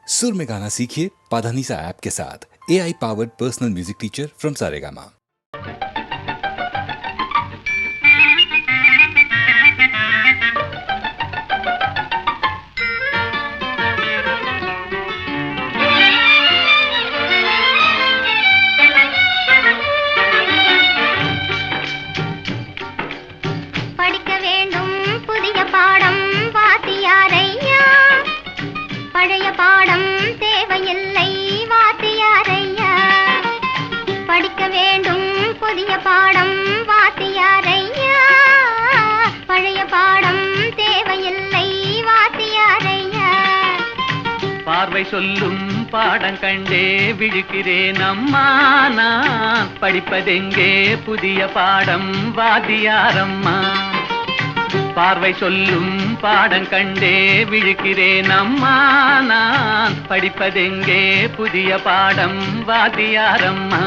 सुर में गाना सीखिए पाधानीसा ऐप के साथ। AI powered personal music teacher from Saregama. படிக்க வேண்டும் புதிய பாடம் வாத்தியாரையா, பழைய பாடம் தேவையில்லை வாத்தியாரையா. படிக்க வேண்டும் புதிய பாடம் வாத்தியாரையா, பழைய பாடம் தேவையில்லை வாத்தியாரையா. பார்வை சொல்லும் பாடம் கண்டே விழிக்கிறேன் அம்மா, நான் படிப்பதெங்கே புதிய பாடம் வாத்தியாரம்மா. பார்வை சொல்லும் பாடம் கண்டே விழிக்கிறேன் அம்மா, நான் படிப்பதெங்கே புதிய பாடம் வாத்தியாரம்மா.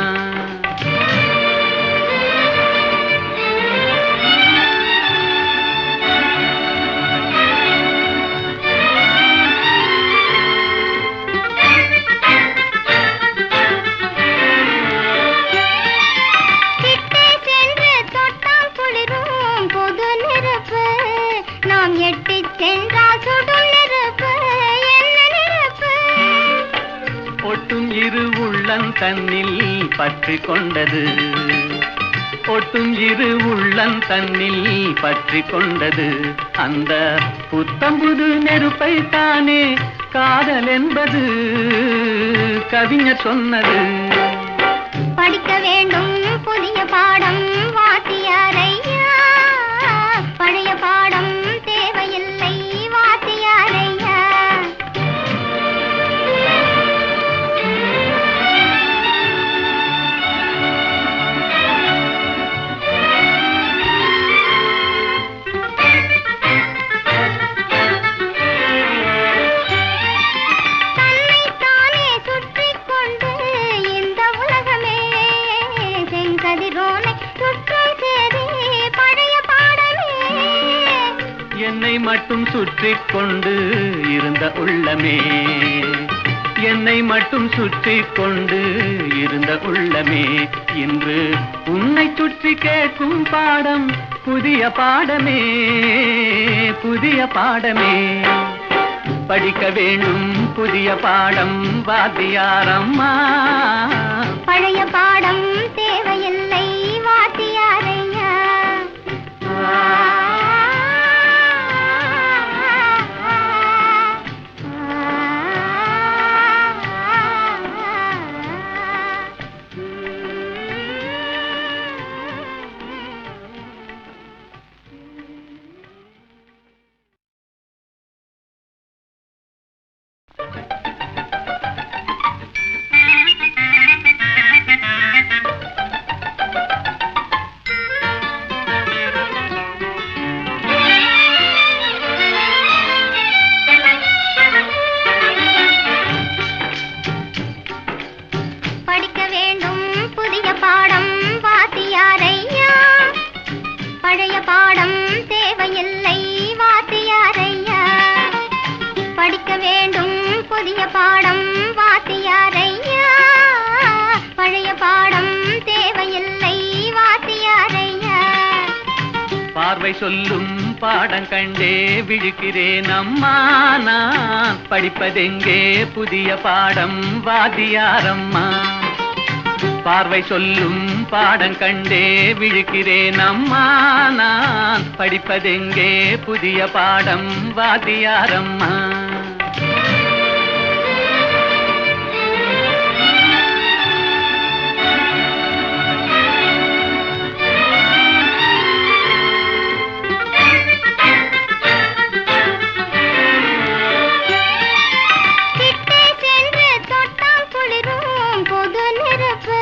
ஒட்டும் இரு உள்ளம் தன்னில் பற்றி கொண்டது, ஒட்டும் இரு உள்ளம் தன்னில் பற்றி கொண்டது. அந்த புத்தம்புது நெருப்பை தானே காதல் என்பது கவிஞர் சொன்னது. படிக்க வேண்டும் புதிய பாடம் வாத்தியாரையா, பழைய பாடம் தேவையில்லை வாத்தியாரையா. தன்னைத்தானே சுற்றிக் கொண்டு இந்த உலகமே செங்கதிரோனை சுற்றும் சேரி பழைய பாடமே. என்னை மட்டும் சுற்றிக் கொண்டு இருந்த உள்ளமே, என்னை மட்டும் சுற்றிக் கொண்டு இருந்த உள்ளமே, இன்று உன்னை சுற்றி கேட்கும் பாடம் புதிய பாடமே, புதிய பாடமே. படிக்க வேண்டும் புதிய பாடம் வாத்தியாரம்மா, பழைய பாடம் தேவையில்லை வாத்தியாரையா. படிக்க வேண்டும் புதிய பாடம் வாத்தியாரையா, பழைய பாடம் தேவையில்லை வாத்தியாரையா. படிக்க வேண்டும் புதிய பாடம் வாத்தியாரையா, பழைய பாடம் தேவையில்லை வாத்தியாரையா. பார்வை சொல்லும் பாடம் கண்டே விழிக்கிறேன் அம்மா, நான் படிப்பதெங்கே புதிய பாடம் வாத்தியாரம்மா. பார்வை சொல்லும் பாடம் கண்டே விழிக்கிறேன் அம்மா, நான் படிப்பதெங்கே புதிய பாடம் வாத்தியாரம்மா. கிட்டே சென்று தொட்டால் குளிரும் புது நெருப்பு,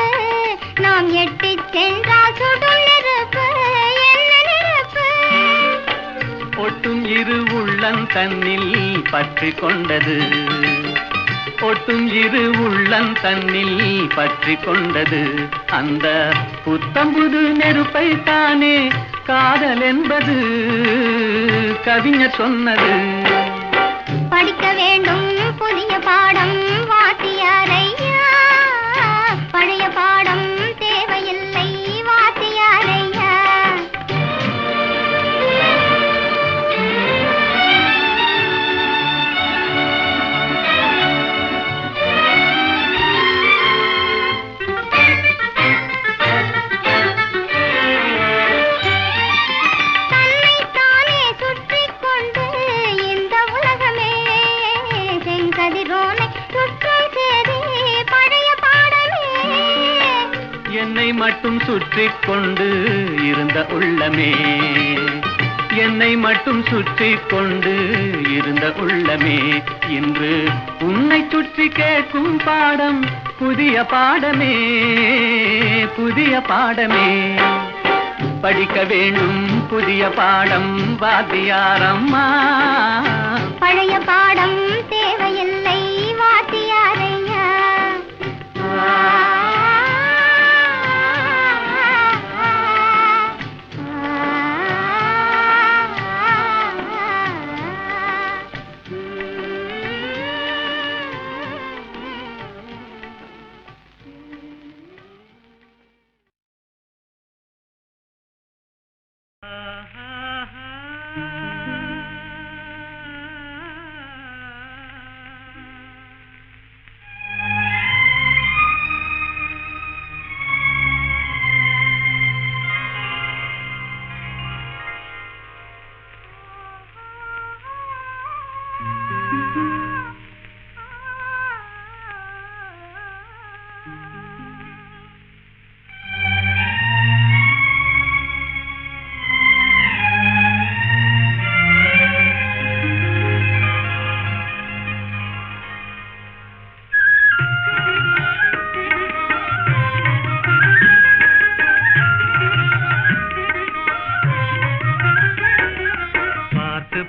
நாம் எட்டிச் சென்றால் சுடும் நெருப்பு, என்ன நெருப்பு. ஒட்டும் இரு உள்ளம் தன்னில் பற்றி கொண்டது, ஒட்டும் இரு உள்ளம் தன்னில் பற்றி கொண்டது. அந்த புத்தம்புது நெருப்பை தானே காதல் என்பது கவிஞர் சொன்னது. படிக்க வேண்டும் புதிய பாடம் என்னை மட்டும் சுற்றி கொண்டு இருந்த உள்ளமே, என்னை மட்டும் சுற்றி கொண்டு இருந்த உள்ளமே, இன்று உன்னை சுற்றி கேட்கும் பாடம் புதிய பாடமே, புதிய பாடமே. படிக்க வேண்டும் புதிய பாடம் வாத்தியாரம்மா, பழைய பாடம் தேவையில்லை வாத்தியாரையா.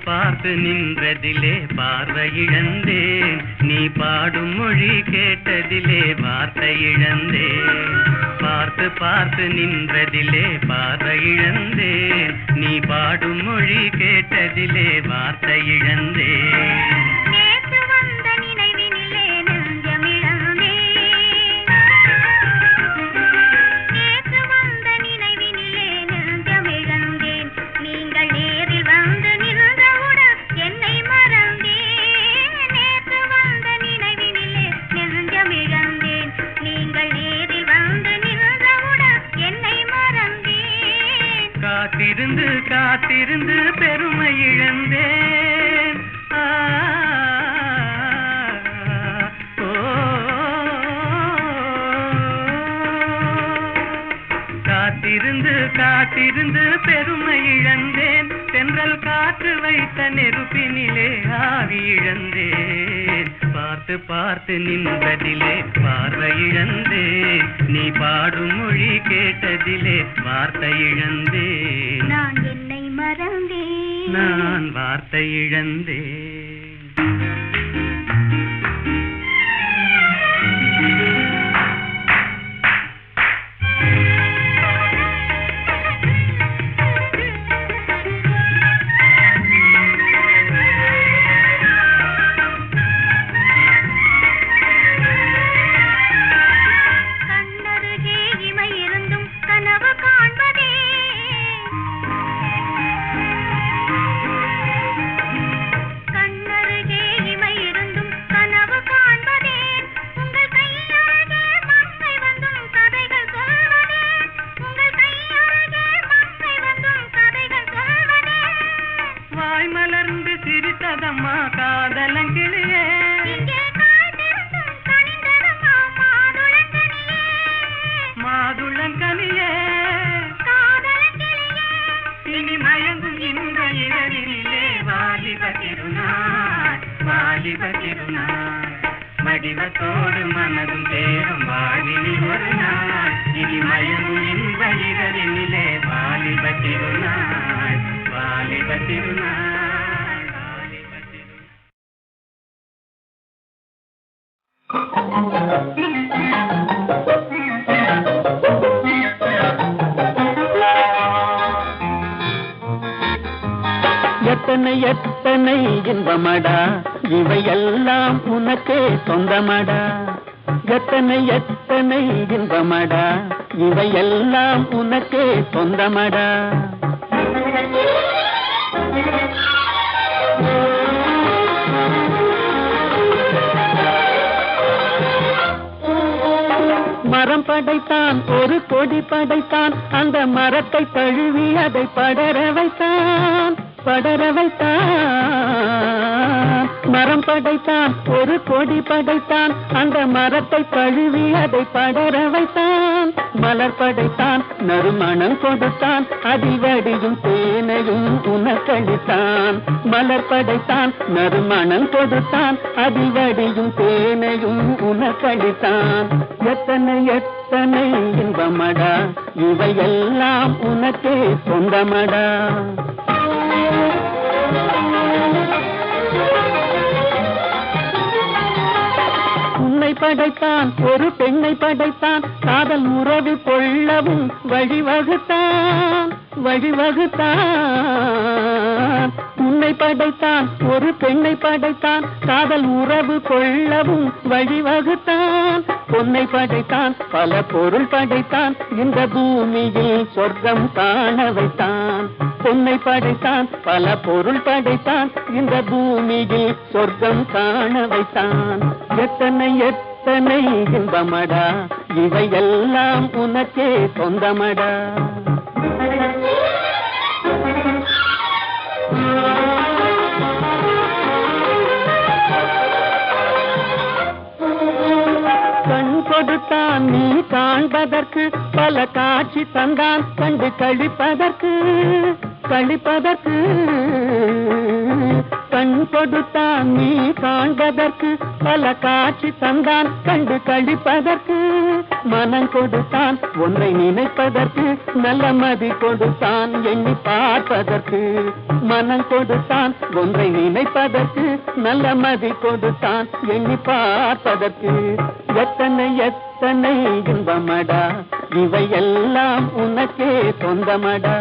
பார்த்து நின்றதிலே பார்வை இழந்தேன், நீ பாடும் மொழி கேட்டதிலே வார்த்தை இழந்தேன். பார்த்து பார்த்து நின்றதிலே பார்வை இழந்தேன், நீ பாடும் மொழி கேட்டதிலே வார்த்தை இழந்தேன். காத்திருந்து காத்திருந்து பெருமை இழந்தேன், காத்திருந்து காத்திருந்து பெருமை இழந்தேன். தென்றல் காற்று வைத்த நெருப்பினிலே ஆவி இழந்தேன். பார்த்து பார்த்து நின்றதிலே பார்வை இழந்தேன், நீ பாடும் மொழி கேட்டதிலே வார்த்தை இழந்தேன். நான் என்னை மறந்தேன், நான் வார்த்தை இழந்தேன். மலர்ந்து சிரித்ததம்மா காதலங்கிளியே, மாதுளங்கனியே, இனி மயங்கும் இந்த இரவினிலே வாலிப திருநாள், வாலிப திருநாள். வடிவத்தோடு மனதும் தேரும் வாழ்வினில் ஒரு நாள், இனி மயங்கும் இந்த இரவினிலே வாலிப திருநாள், வாலிப திருநாள். எத்தனை எத்தனை இன்பமடா இவையெல்லாம் உனக்கே சொந்தமடா, எத்தனை எத்தனை இன்பமடா இவையெல்லாம் உனக்கே சொந்தமடா. மரம் படைத்தான், ஒரு கொடி படைத்தான், அந்த மரத்தை தழுவி அதை படர வைத்தான், படர வைத்தான். மரம் படைத்தான் ஒரு கொடி படைத்தான் அந்த மரத்தை தழுவி அதை படர வைத்தான் மலர் படைத்தான் நறுமணம் கொடுத்தான் அதில் வடியும் தேனையும் உனக்களித்தான் மலர் படைத்தான் நறுமணம் கொடுத்தான் அதில் வடியும் தேனையும் உனக்களித்தான் எத்தனை எத்தனை இன்பமடா இவையெல்லாம் உனக்கே சொந்தமடா உன்னை படைத்தான் ஒரு பெண்ணை படைத்தான் காதல் உறவு கொள்ளவும் வழிவகுத்தான் உன்னை படைத்தான் ஒரு பெண்ணை படைத்தான் காதல் உறவு கொள்ளவும் வழிவகுத்தான் பொன்னை படைத்தான் பல பொருள் படைத்தான் இந்த பூமியில் சொர்க்கம் காண வைத்தான் பொன்னை படைத்தான் பல பொருள் படைத்தான் இந்த பூமியில் சொர்க்கம் காண வைத்தான் எத்தனை எத்தனை இன்பமடா இவையெல்லாம் உனக்கே சொந்தமடா கண் கொடுத்தான் நீ காண்பதற்கு பல காட்சி தந்தான் கண்டு கழிப்பதற்கு கண் கொடுத்தான் நீ காண்பதற்கு பல காட்சி தந்தான் கண்டு கழிப்பதற்கு மனம் கொடுத்தான் ஒன்றை நினைப்பதற்கு நல்ல மதி கொடுத்தான் எண்ணி பார்ப்பதற்கு மனம் கொடுத்தான் ஒன்றை நினைப்பதற்கு நல்ல மதி கொடுத்தான் எண்ணி பார்ப்பதற்கு எத்தனை எத்தனை இன்பமடா இவையெல்லாம் உனக்கே சொந்தமடா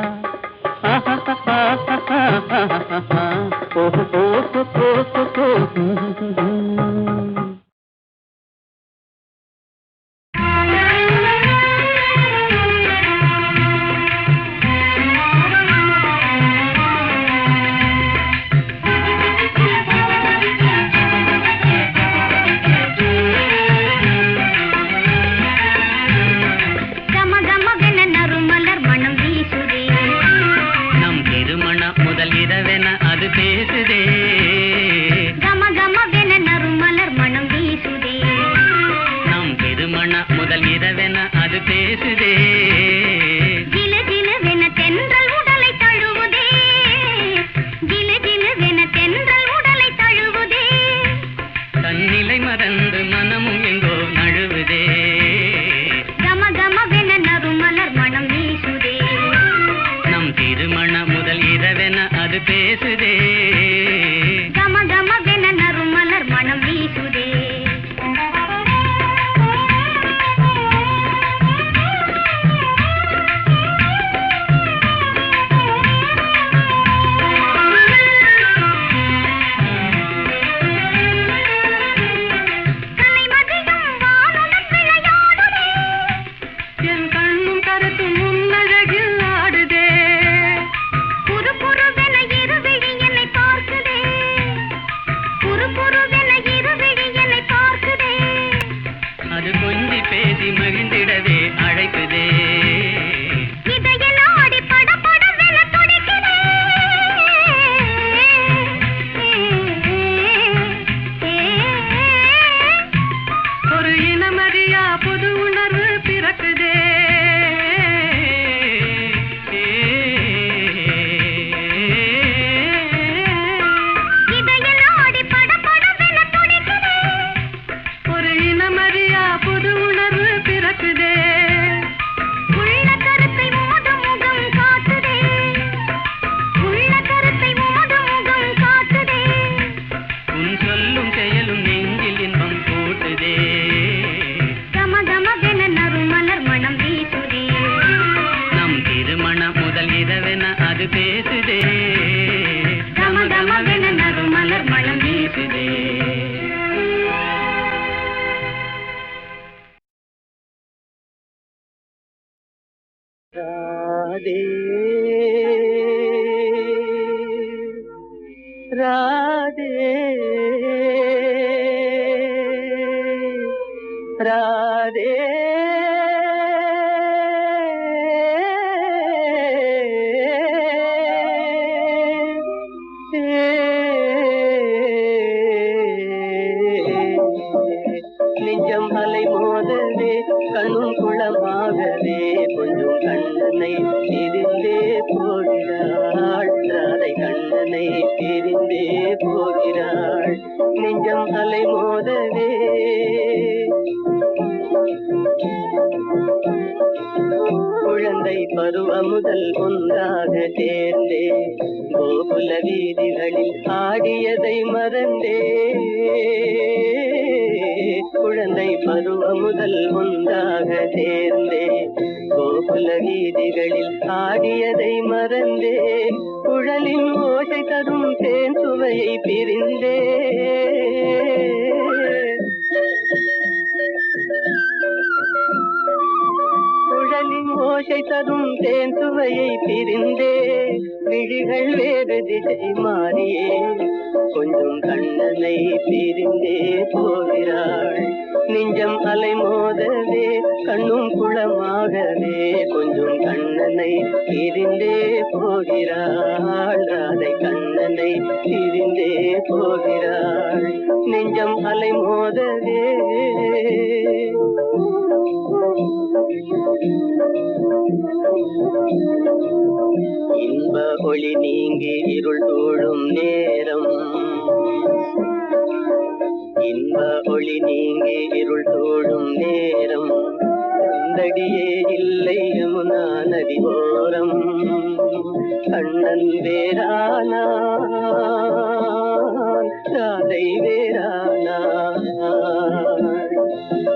நெஞ்சம் அலை மோதவே குழந்தை பருவம் முதல் ஒன்றாக சேர்ந்தே கோகுல வீதிகளில் ஆடியதை மறந்தே குழந்தை பருவம் முதல் ஒன்றாக சேர்ந்தே கோகுல வீதிகளில் ஆடியதை மறந்தே குழலின் ஓசை தரும் தேன் சுவையை பிரிந்தே குழலின் ஓசை தரும் தேன் சுவையை பிரிந்தே விழிகள் வேறு திசை மாறியே கொஞ்சம் கண்ணனை பிரிந்தே போகிறாள் நெஞ்சம் அலை மோதவே கண்ணும் குளமாகவே கொஞ்சம் கண்ணனை பிரிந்தே போகிறாள் ராதை கண்ணனை பிரிந்தே போகிறாள் நெஞ்சம் அலை மோதவே இன்ப ஒளி நீங்கி இருள் சூழும் நேரம் இன்ப ஒளி நீங்கி இருள் சூழும் நேரம் கண்டடியே இல்லை யமுனா நதி ஓரம் கண்ணன் வேறானா ராதை வேறானா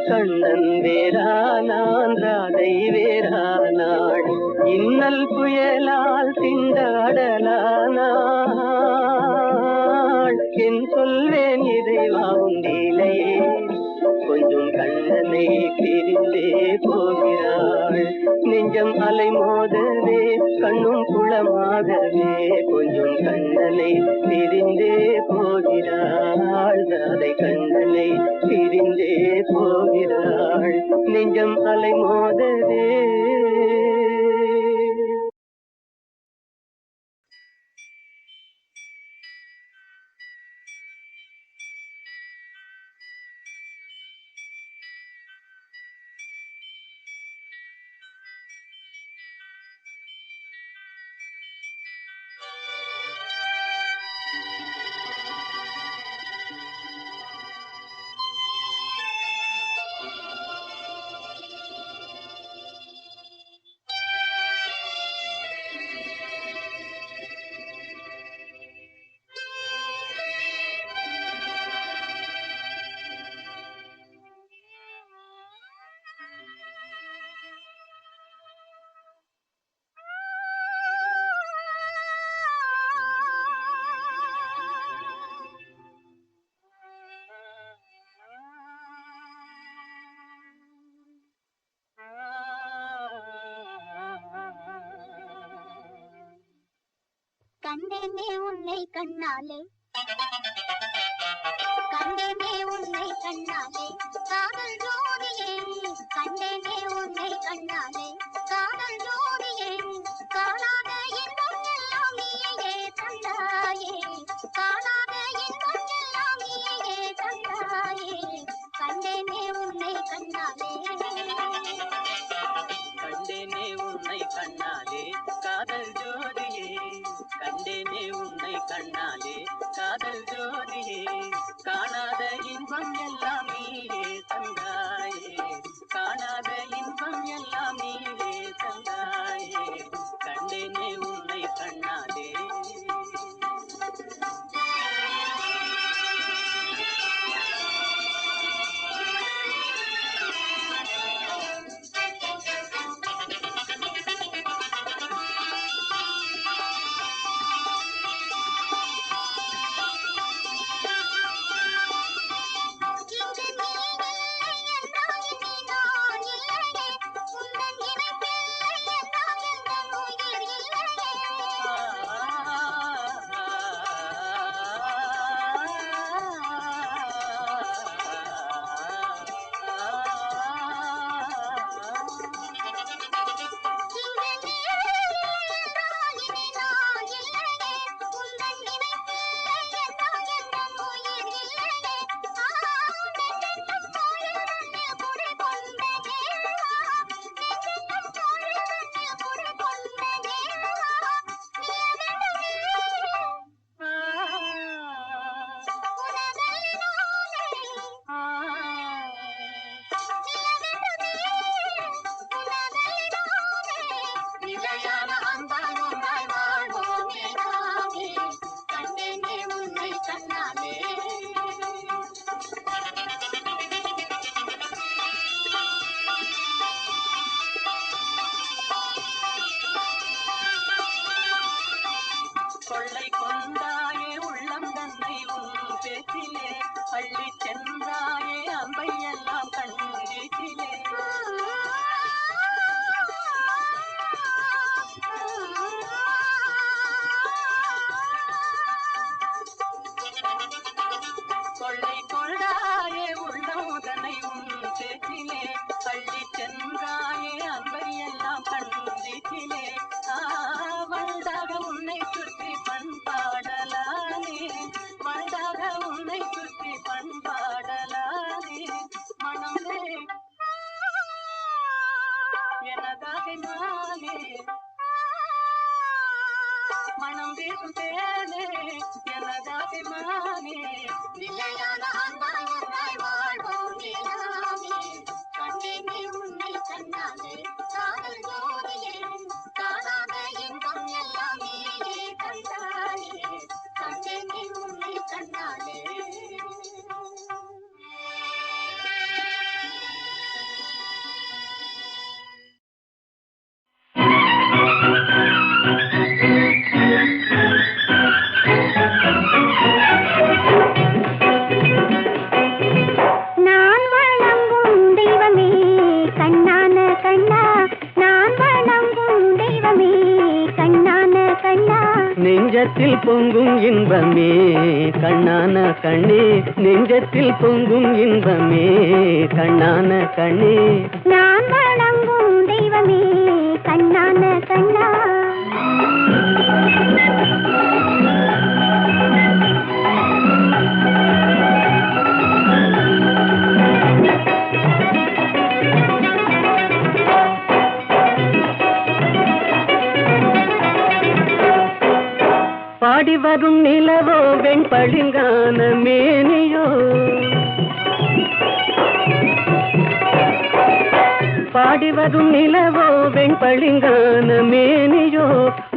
கண்ணன் வேறானான் ராதை வேறானாள் இன்னல் புயலால் திண்டாடலானாள் என் சொல்வேன் இறைவா உண்டிலையே கொஞ்சம் கண்ணனை பிரிந்தே போகிறாள் நெஞ்சம் அலை மோதவே கண்ணும் குளமாகவே கொஞ்சம் கண்ணனை பிரிந்தே போகிறாள் ராதை கண்ணனை பிரிந்தே போகிறாள் நெஞ்சம் அலை மோதவே கண்டேனே உன்னை கண்ணாலே கண்டேனே உன்னை கண்ணாலே காதல் ஜோடியே கண்டேனே உன்னை கண்ணாலே காதல் ஜோடியே காணாத இன்பம் எல்லாம் நீயே தந்தாயே காணாத இன்பம் எல்லாம் நீயே தந்தாயே கண்டேனே உன்னை கண்ணாலே கண்டேனே உன்னை கண்ணாலே காதல் ஜோதியே கண்டேனே உன்னை கண்ணாலே காதல் ஜோதியே காணாத இன்பம் எல்லாம் நீயே நெஞ்சத்தில் பொங்கும் இன்பமே கண்ணான கண்ணே, நெஞ்சத்தில் பொங்கும் இன்பமே கண்ணான கண்ணே. நான் வணங்கும் தெய்வமே கண்ணான கண்ணா. பாடி வரும் நிலவோ வெண்பளிங்கான மேனியோ, பாடி வரும் நிலவோ வெண்பளிங்கான மேனியோ,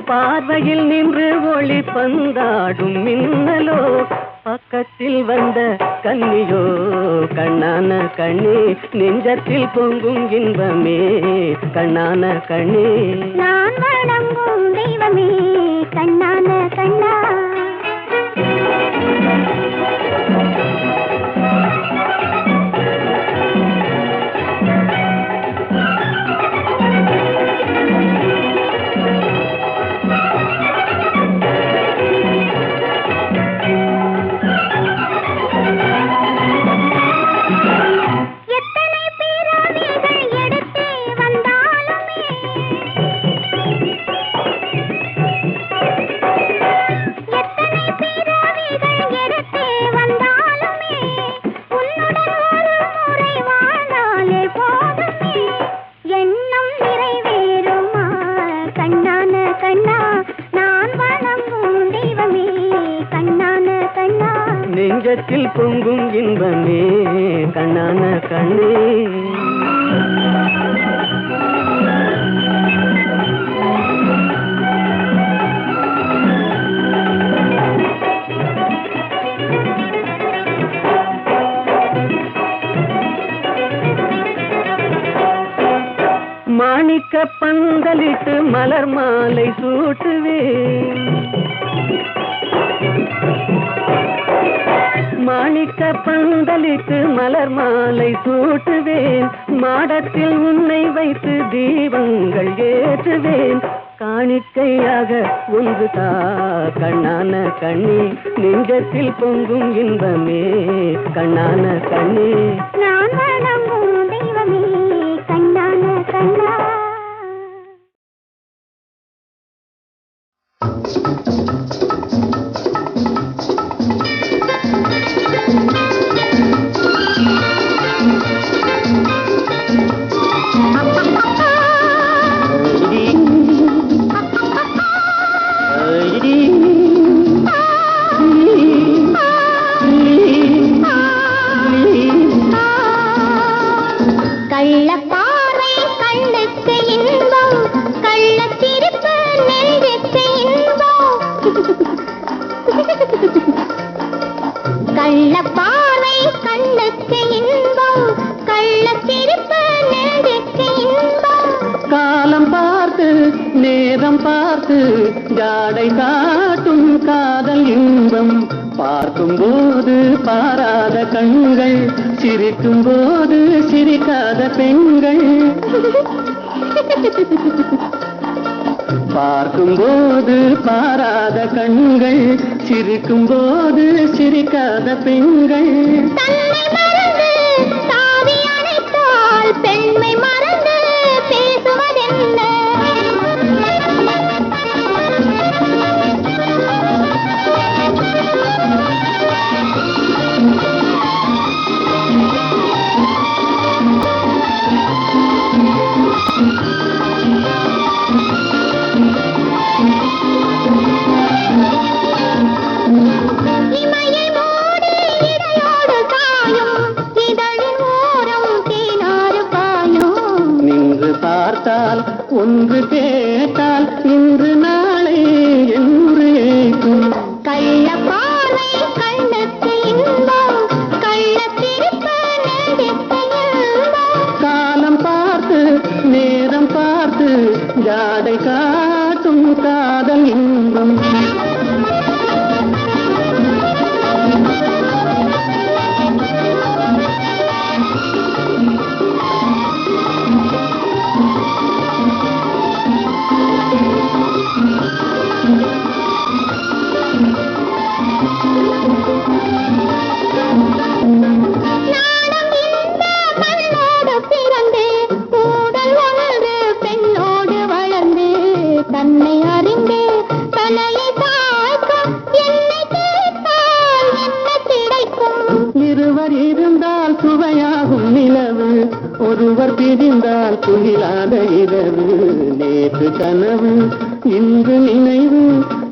பார்வையில் நின்று ஒளி பந்தாடும் மின்னலோ, பக்கத்தில் வந்த கன்னியோ கண்ணான கண்ணே, நெஞ்சத்தில் பொங்கும் இன்பமே கண்ணான கண்ணே. நான் வணங்கும் தெய்வமே கண்ணான கண்ணா. நெஞ்சத்தில் பொங்கும் இன்பமே கண்ணான கண்ணே. மாணிக்க பந்தலிட்டு மலர் மாலை சூட்டுவேன், மாணிக்க பந்தலிட்டு மலர் மாலை சூட்டுவேன், மாடத்தில் உன்னை வைத்து தீபங்கள் ஏற்றுவேன், காணிக்கையாக ஒன்று தா கண்ணான கண்ணே, நெஞ்சத்தில் பொங்கும் இன்பமே கண்ணான கண்ணே. நான் வணங்கும் தெய்வமே கண்ணான கண்ணா. கள்ளப்பார்வை கண்ணுக்கு இன்பம், கள்ளச்சிரிப்பு நெஞ்சுக்கு இன்பம். கள்ளப்பார்வை கண்ணுக்கு இன்பம், கள்ளச்சிரிப்பு நெஞ்சுக்கு இன்பம். காலம் பார்த்து நேரம் பார்த்து ஜாடை காட்டும் காதல் இன்பம், பார்க்கும் போது பாராத கண்கள், சிரிக்கும் போது சிரிக்காத பெண்கள், பார்க்கும் போது பாராத கண்கள், சிரிக்கும் போது சிரிக்காத பெண்கள். தன்னை மறந்து தாவி அணைத்தால் பெண்மை மறந்து பேசுவதென்ன? இமையை மூடி இடையோடு காயும், இதழின் ஓரம் தேனாறு பாயும். நின்று பார்த்தால் ஒன்று கேட்டால் இன்று நாளை என்று ஏற்கும். கள்ளப்பார்வை கண்ணுக்கு இன்பம், கள்ளச்சிரிப்பு நெஞ்சுக்கு இன்பம். காலம் பார்த்து நேரம் பார்த்து ஜாடை காட்டும் காதல் இன்பம். நிலவு ஒருவர் பிரிந்தால் துயிலாத இரவு நேற்று கனவு இன்று நினைவு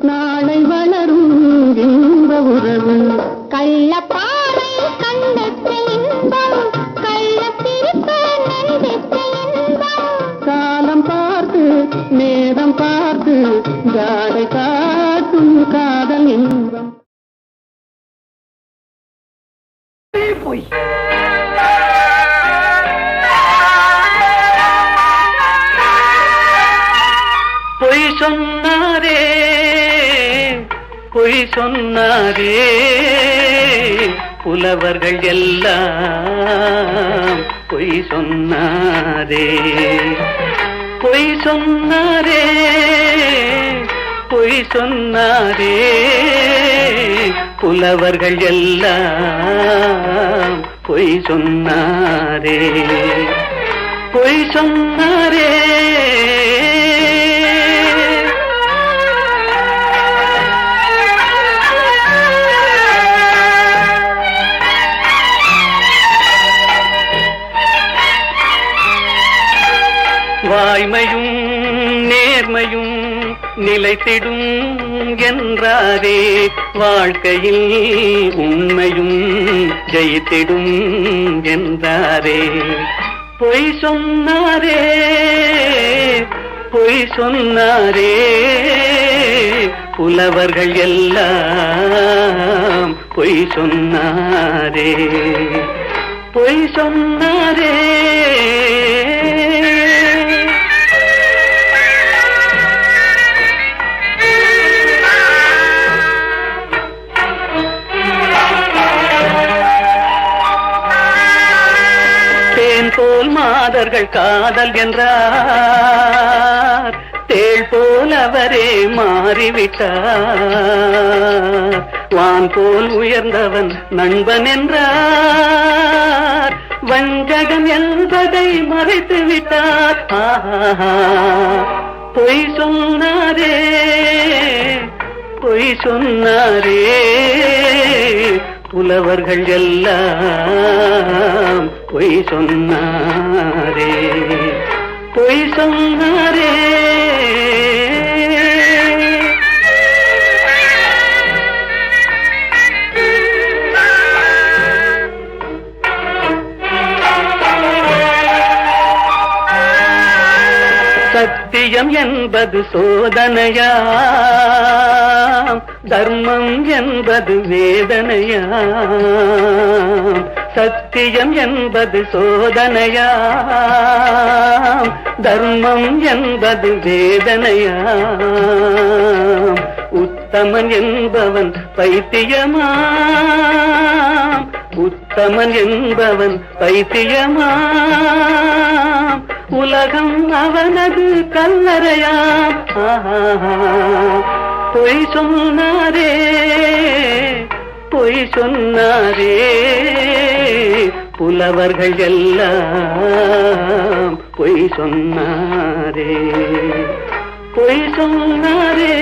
நாளை வளரும் இன்ப உறவு கள்ளப்பாறை கண்டற்ற இன்பம் கள்ளத்திருப்பு நெஞ்சற்ற இன்பம் காலம் பார்த்து நேரம் பார்த்து ஜாடை காட்டும் காதல் இன்பம் பொய் சொன்னாரே பொய் சொன்னாரே புலவர்கள் எல்லாம் பொய் சொன்னாரே பொய் சொன்னாரே பொய் சொன்னாரே புலவர்கள் எல்லாம் பொய் சொன்னாரே பொய் சொன்னாரே வாய்மையும் நேர்மையும் நிலைத்திடும் என்றாரே வாழ்க்கையில் உண்மையும் ஜெயித்திடும் என்றாரே பொய் சொன்னாரே பொய் சொன்னாரே புலவர்கள் எல்லாம் பொய் சொன்னாரே பொய் சொன்னாரே போல் மாதர்கள் காதல் என்றார் தேள் போல் அவரே மாறிவிட்டார் வான் போல் உயர்ந்தவன் நண்பன் என்றார் வஞ்சகம் என்பதை மறைத்து விட்டார் பொய் சொன்னாரே பொய் சொன்னாரே புலவர்கள் எல்லாம் பொய் சொன்னாரே பொய் சொன்னாரே சத்தியம் என்பது சோதனையாம் தர்மம் என்பது வேதனையாம் சத்தியம் என்பது சோதனையாம் தர்மம் என்பது வேதனையாம் உத்தமன் என்பவன் பைத்தியமாம் உத்தமன் என்பவன் பைத்தியமாம் உலகம் அவனது கல்லறையாம் பொய் சொன்னாரே பொய் சொன்னாரே புலவர்கள் எல்லாம் பொய் சொன்னாரே பொய் சொன்னாரே